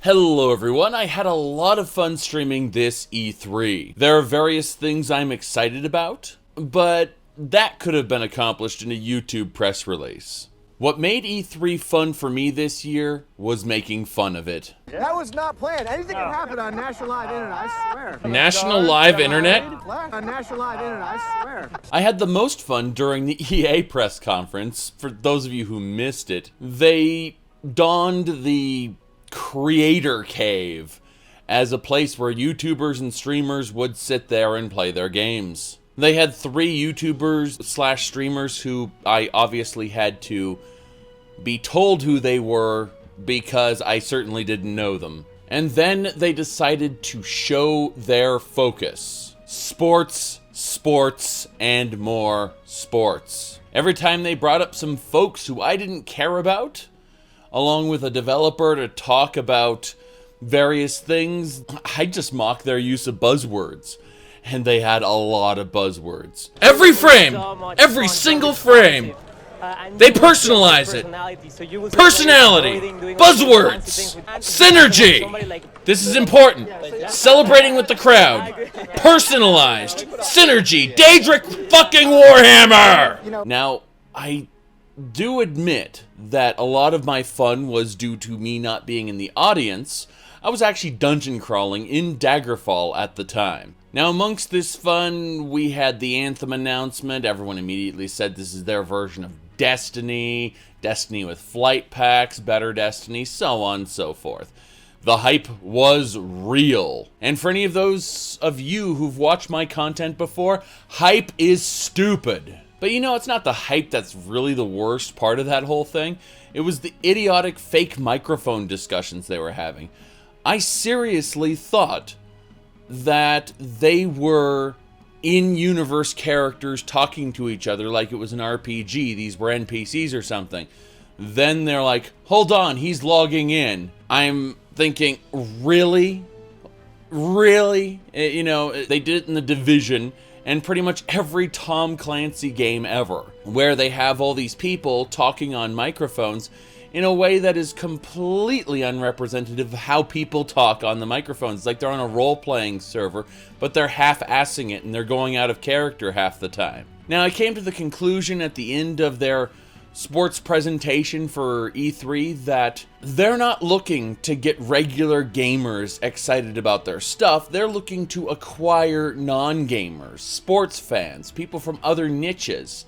Hello everyone, I had a lot of fun streaming this E3. There are various things I'm excited about, but that could have been accomplished in a YouTube press release. What made E3 fun for me this year was making fun of it. That was not planned. Anything can happen on National Live Internet, I swear. National Live Internet? On National Live Internet, I swear. I had the most fun during the EA press conference. For those of you who missed it, they donned the Creator Cave as a place where YouTubers and streamers would sit there and play their games. They had 3 YouTubers / streamers who I obviously had to be told who they were because I certainly didn't know them. And then they decided to show their focus. Sports, sports, and more sports. Every time they brought up some folks who I didn't care about, along with a developer to talk about various things, I just mocked their use of buzzwords. And they had a lot of buzzwords. Every frame! Every single frame! They personalize it! Personality! Buzzwords! Synergy! This is important. Celebrating with the crowd. Personalized. Synergy. Daedric fucking Warhammer! Now, I do admit that a lot of my fun was due to me not being in the audience. I was actually dungeon crawling in Daggerfall at the time. Now, amongst this fun, we had the Anthem announcement. Everyone immediately said this is their version of Destiny, Destiny with flight packs, better Destiny, so on and so forth. The hype was real. And for any of those of you who've watched my content before, hype is stupid. But you know, it's not the hype that's really the worst part of that whole thing. It was the idiotic fake microphone discussions they were having. I seriously thought that they were in-universe characters talking to each other like it was an RPG. These were NPCs or something. Then they're like, hold on, he's logging in. I'm thinking, really? Really? You know, they did it in The Division and pretty much every Tom Clancy game ever, where they have all these people talking on microphones in a way that is completely unrepresentative of how people talk on the microphones. It's like they're on a role-playing server, but they're half-assing it and they're going out of character half the time. Now, I came to the conclusion at the end of their sports presentation for E3 that they're not looking to get regular gamers excited about their stuff. They're looking to acquire non-gamers, sports fans, people from other niches,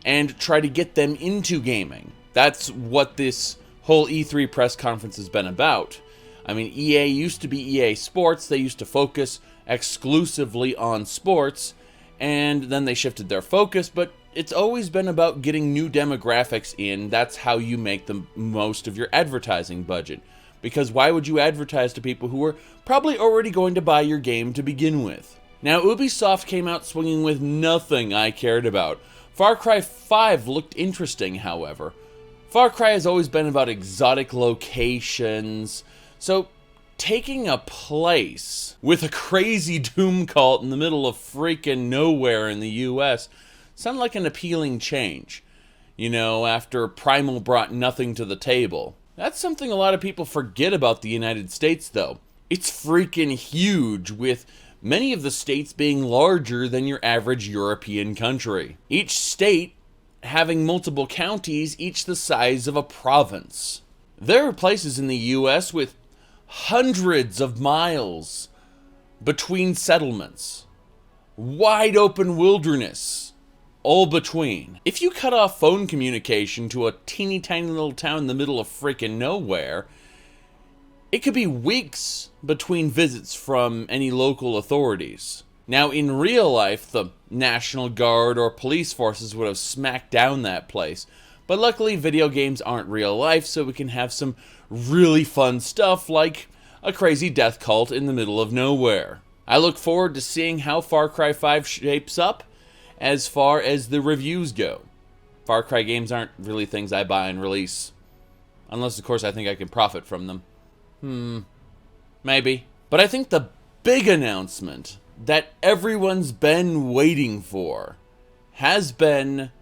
and try to get them into gaming. That's what this whole E3 press conference has been about. I mean, EA used to be EA Sports. They used to focus exclusively on sports, and then they shifted their focus, but it's always been about getting new demographics in. That's how you make the most of your advertising budget. Because why would you advertise to people who are probably already going to buy your game to begin with? Now, Ubisoft came out swinging with nothing I cared about. Far Cry 5 looked interesting, however. Far Cry has always been about exotic locations, so taking a place with a crazy doom cult in the middle of freaking nowhere in the US sounded like an appealing change. You know, after Primal brought nothing to the table. That's something a lot of people forget about the United States, though. It's freaking huge, with many of the states being larger than your average European country. Each state having multiple counties, each the size of a province. There are places in the US with hundreds of miles between settlements. Wide open wilderness, all between. If you cut off phone communication to a teeny tiny little town in the middle of freaking nowhere, it could be weeks between visits from any local authorities. Now, in real life, the National Guard or police forces would have smacked down that place. But luckily, video games aren't real life, so we can have some really fun stuff like a crazy death cult in the middle of nowhere. I look forward to seeing how Far Cry 5 shapes up as far as the reviews go. Far Cry games aren't really things I buy and release. Unless, of course, I think I can profit from them. Maybe. But I think the big announcement that everyone's been waiting for has been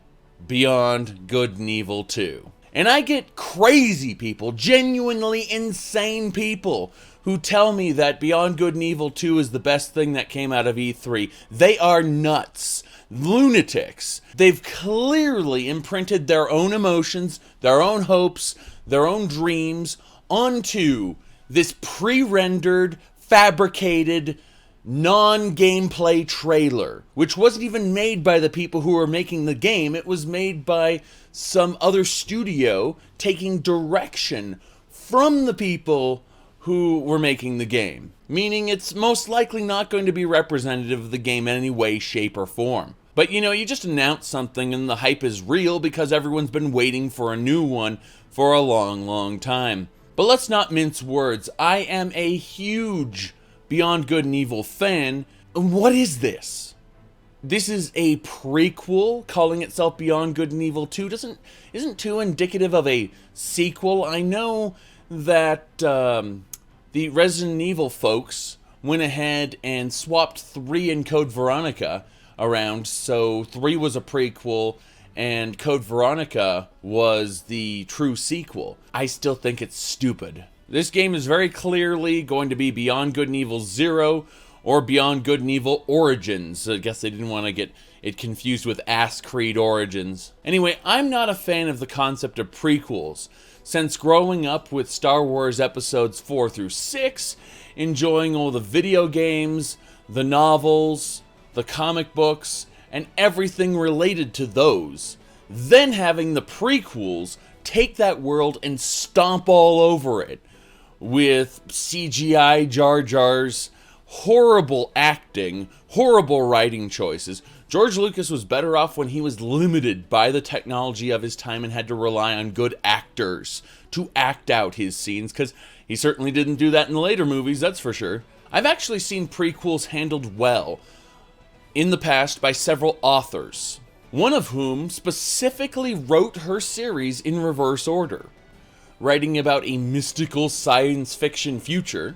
Beyond Good and Evil 2. And I get crazy people, genuinely insane people, who tell me that Beyond Good and Evil 2 is the best thing that came out of E3. They are nuts. Lunatics. They've clearly imprinted their own emotions, their own hopes, their own dreams onto this pre-rendered, fabricated, non-gameplay trailer, which wasn't even made by the people who were making the game. It was made by some other studio taking direction from the people who were making the game, meaning it's most likely not going to be representative of the game in any way, shape, or form. But you just announce something and the hype is real because everyone's been waiting for a new one for a long, long time. But let's not mince words. I am a huge Beyond Good and Evil fan. What is this? This is a prequel calling itself Beyond Good and Evil 2. Isn't 2 indicative of a sequel? I know that the Resident Evil folks went ahead and swapped 3 and Code Veronica around, so 3 was a prequel and Code Veronica was the true sequel. I still think it's stupid. This game is very clearly going to be Beyond Good and Evil 0 or Beyond Good and Evil Origins. I guess they didn't want to get it confused with Ass Creed Origins. Anyway, I'm not a fan of the concept of prequels, since growing up with Star Wars episodes 4 through 6, enjoying all the video games, the novels, the comic books, and everything related to those, then having the prequels take that world and stomp all over it with CGI Jar Jars, horrible acting, horrible writing choices. George Lucas was better off when he was limited by the technology of his time and had to rely on good actors to act out his scenes, because he certainly didn't do that in the later movies, that's for sure. I've actually seen prequels handled well in the past by several authors, one of whom specifically wrote her series in reverse order, writing about a mystical science fiction future,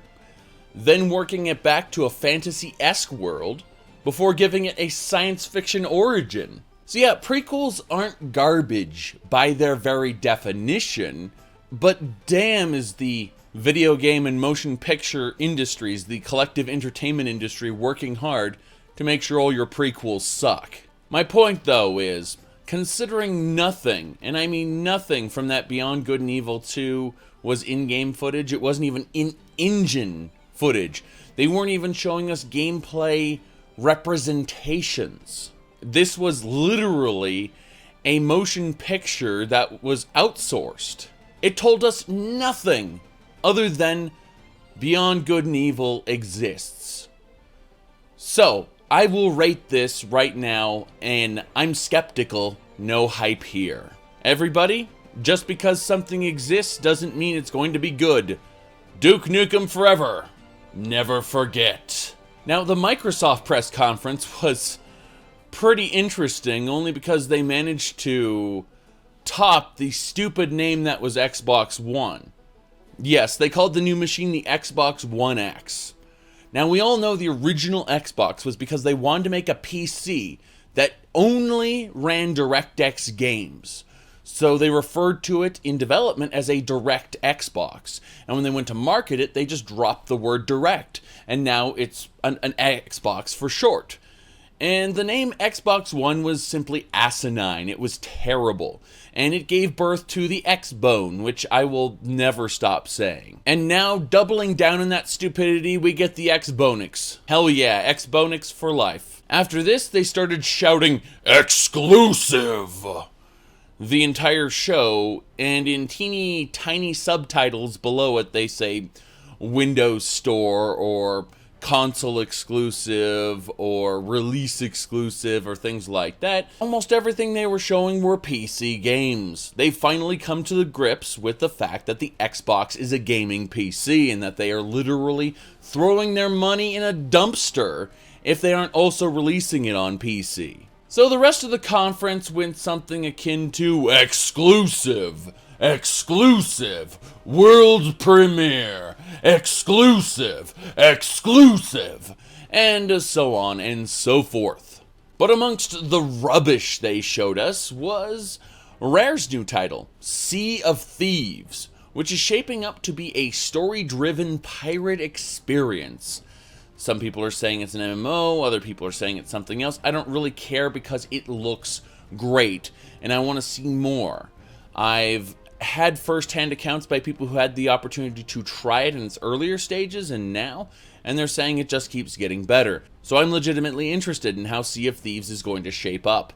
then working it back to a fantasy-esque world, before giving it a science fiction origin. So yeah, prequels aren't garbage by their very definition, but damn is the video game and motion picture industries, the collective entertainment industry, working hard to make sure all your prequels suck. My point, though, is considering nothing, and I mean nothing, from that Beyond Good and Evil 2 was in-game footage. It wasn't even in-engine footage. They weren't even showing us gameplay representations. This was literally a motion picture that was outsourced. It told us nothing other than Beyond Good and Evil exists. So, I will rate this right now, and I'm skeptical, no hype here. Everybody, just because something exists doesn't mean it's going to be good. Duke Nukem forever. Never forget. Now, the Microsoft press conference was pretty interesting, only because they managed to top the stupid name that was Xbox One. Yes, they called the new machine the Xbox One X. Now, we all know the original Xbox was because they wanted to make a PC that only ran DirectX games. So they referred to it in development as a Direct Xbox. And when they went to market it, they just dropped the word Direct. And now it's an Xbox for short. And the name Xbox One was simply asinine. It was terrible. And it gave birth to the X-Bone, which I will never stop saying. And now, doubling down on that stupidity, we get the X-Bonix. Hell yeah, X-Bonix for life. After this, they started shouting, "Exclusive!" the entire show, and in teeny tiny subtitles below it, they say Windows Store, or console exclusive, or release exclusive, or things like that. Almost everything they were showing were PC games. They finally come to the grips with the fact that the Xbox is a gaming PC, and that they are literally throwing their money in a dumpster if they aren't also releasing it on PC. So the rest of the conference went something akin to exclusive, exclusive, world premiere, exclusive, exclusive, and so on and so forth. But amongst the rubbish they showed us was Rare's new title, Sea of Thieves, which is shaping up to be a story-driven pirate experience. Some people are saying it's an MMO, other people are saying it's something else. I don't really care because it looks great, and I want to see more. I've had first-hand accounts by people who had the opportunity to try it in its earlier stages and now, and they're saying it just keeps getting better. So I'm legitimately interested in how Sea of Thieves is going to shape up.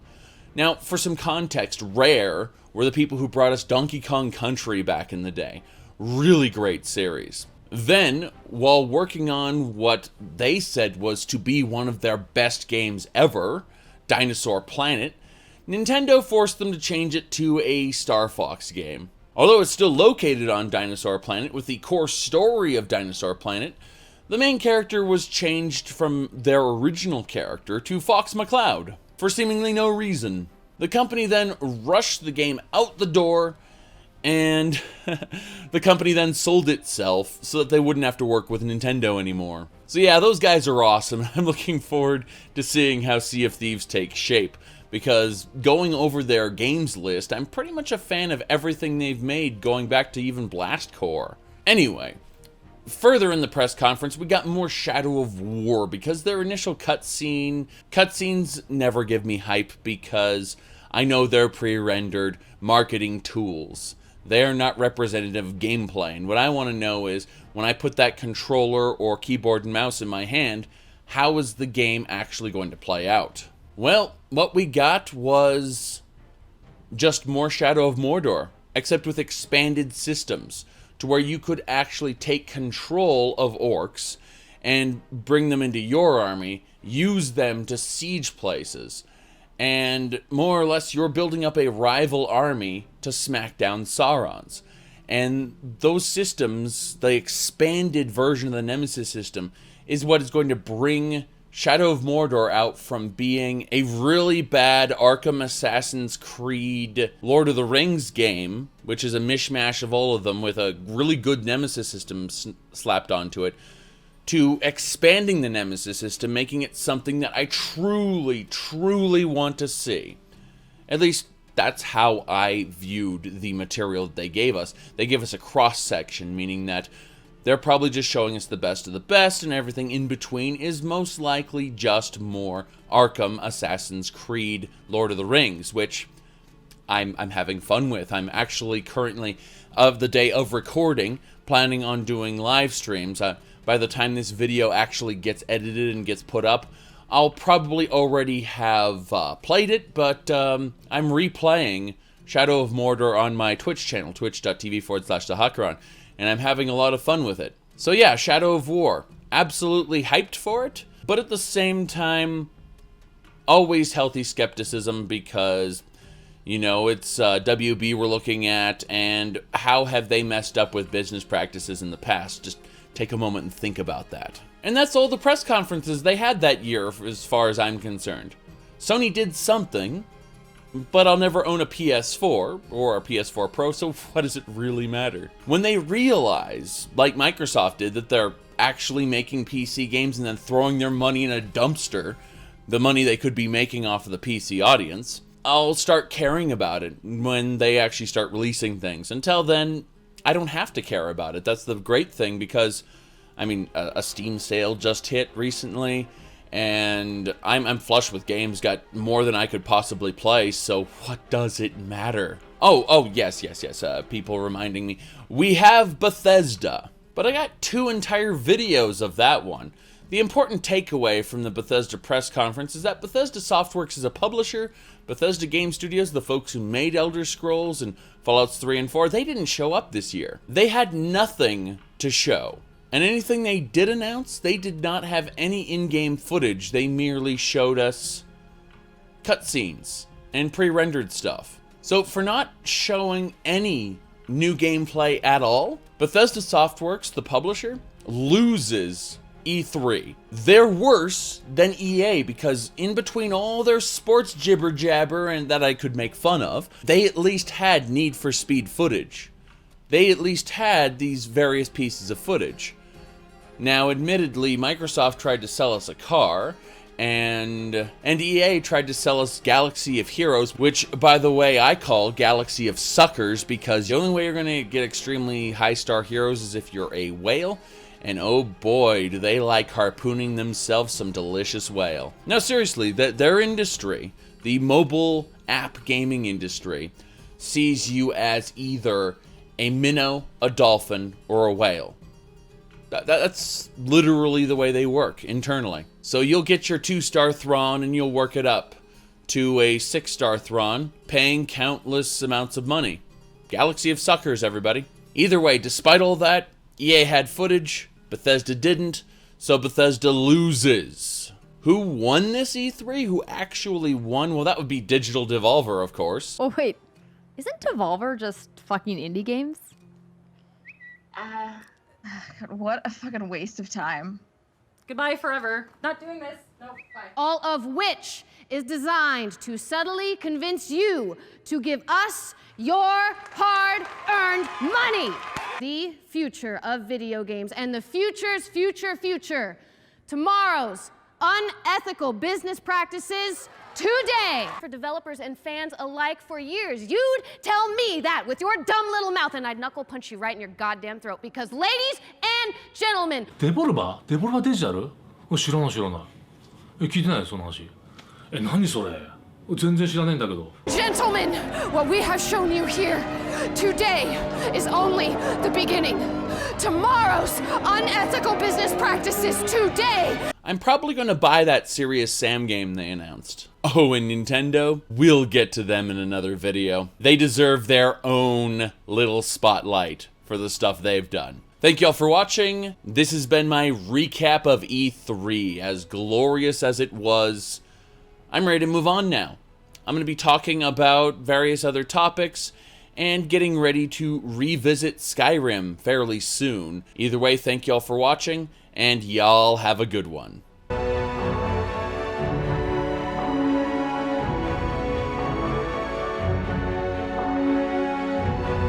Now, for some context, Rare were the people who brought us Donkey Kong Country back in the day. Really great series. Then, while working on what they said was to be one of their best games ever, Dinosaur Planet, Nintendo forced them to change it to a Star Fox game. Although it's still located on Dinosaur Planet with the core story of Dinosaur Planet, the main character was changed from their original character to Fox McCloud, for seemingly no reason. The company then rushed the game out the door, and the company then sold itself so that they wouldn't have to work with Nintendo anymore. So yeah, those guys are awesome. I'm looking forward to seeing how Sea of Thieves takes shape, because going over their games list, I'm pretty much a fan of everything they've made, going back to even Blast Corps. Anyway, further in the press conference, we got more Shadow of War, because their initial cutscenes never give me hype, because I know they're pre-rendered marketing tools. They are not representative of gameplay, and what I want to know is, when I put that controller or keyboard and mouse in my hand, how is the game actually going to play out? Well, what we got was just more Shadow of Mordor, except with expanded systems, to where you could actually take control of orcs and bring them into your army, use them to siege places, and more or less you're building up a rival army to smack down Saurons. And those systems, the expanded version of the Nemesis system, is what is going to bring Shadow of Mordor out from being a really bad Arkham Assassin's Creed Lord of the Rings game, which is a mishmash of all of them with a really good Nemesis system slapped onto it, to expanding the Nemesis system, making it something that I truly, truly want to see. At least, that's how I viewed the material that they gave us. They gave us a cross-section, meaning that they're probably just showing us the best of the best, and everything in between is most likely just more Arkham, Assassin's Creed, Lord of the Rings, which I'm having fun with. I'm actually currently, of the day of recording, planning on doing live streams. By the time this video actually gets edited and gets put up, I'll probably already have played it, but I'm replaying Shadow of Mordor on my Twitch channel, twitch.tv/TheHuckeron, and I'm having a lot of fun with it. So yeah, Shadow of War, absolutely hyped for it, but at the same time, always healthy skepticism, because, you know, it's WB we're looking at, and how have they messed up with business practices in the past? Just take a moment and think about that. And that's all the press conferences they had that year, as far as I'm concerned. Sony did something, but I'll never own a PS4 or a PS4 Pro, so what does it really matter? When they realize, like Microsoft did, that they're actually making PC games and then throwing their money in a dumpster, the money they could be making off of the PC audience, I'll start caring about it when they actually start releasing things. Until then, I don't have to care about it. That's the great thing, because, I mean, a Steam sale just hit recently, and I'm flush with games, got more than I could possibly play, so what does it matter? Oh, yes, people reminding me. We have Bethesda, but I got 2 entire videos of that one. The important takeaway from the Bethesda press conference is that Bethesda Softworks is a publisher. Bethesda Game Studios, the folks who made Elder Scrolls and Fallouts 3 and 4, they didn't show up this year. They had nothing to show. And anything they did announce, they did not have any in-game footage. They merely showed us cutscenes and pre-rendered stuff. So for not showing any new gameplay at all, Bethesda Softworks, the publisher, loses E3. They're worse than EA, because in between all their sports jibber jabber and that I could make fun of, they at least had Need for Speed footage. They at least had these various pieces of footage. Now, admittedly, Microsoft tried to sell us a car, and EA tried to sell us Galaxy of Heroes, which, by the way, I call Galaxy of Suckers, because the only way you're going to get extremely high-star heroes is if you're a whale, and oh boy, do they like harpooning themselves some delicious whale. Now seriously, their industry, the mobile app gaming industry, sees you as either a minnow, a dolphin, or a whale. That's literally the way they work internally. So you'll get your 2-star Thrawn and you'll work it up to a 6-star Thrawn, paying countless amounts of money. Galaxy of Suckers, everybody. Either way, despite all that, EA had footage, Bethesda didn't, so Bethesda loses. Who won this E3? Who actually won? Well, that would be Digital Devolver, of course. Oh, wait. Isn't Devolver just fucking indie games? God, what a fucking waste of time. Goodbye forever. Not doing this. No, bye. All of which is designed to subtly convince you to give us your hard-earned money. The future of video games and the future's future. Tomorrow's unethical business practices today. For developers and fans alike for years, you'd tell me that with your dumb little mouth and I'd knuckle punch you right in your goddamn throat because ladies and gentlemen. 데볼버デジタル? 知らない。聞いてないその話。何それ? 全然知らないんだけど。 Gentlemen, what we have shown you here today is only the beginning. Tomorrow's unethical business practices today. I'm probably going to buy that Serious Sam game they announced. Oh, and Nintendo? We'll get to them in another video. They deserve their own little spotlight for the stuff they've done. Thank y'all for watching. This has been my recap of E3. As glorious as it was, I'm ready to move on now. I'm going to be talking about various other topics and getting ready to revisit Skyrim fairly soon. Either way, thank y'all for watching, and y'all have a good one.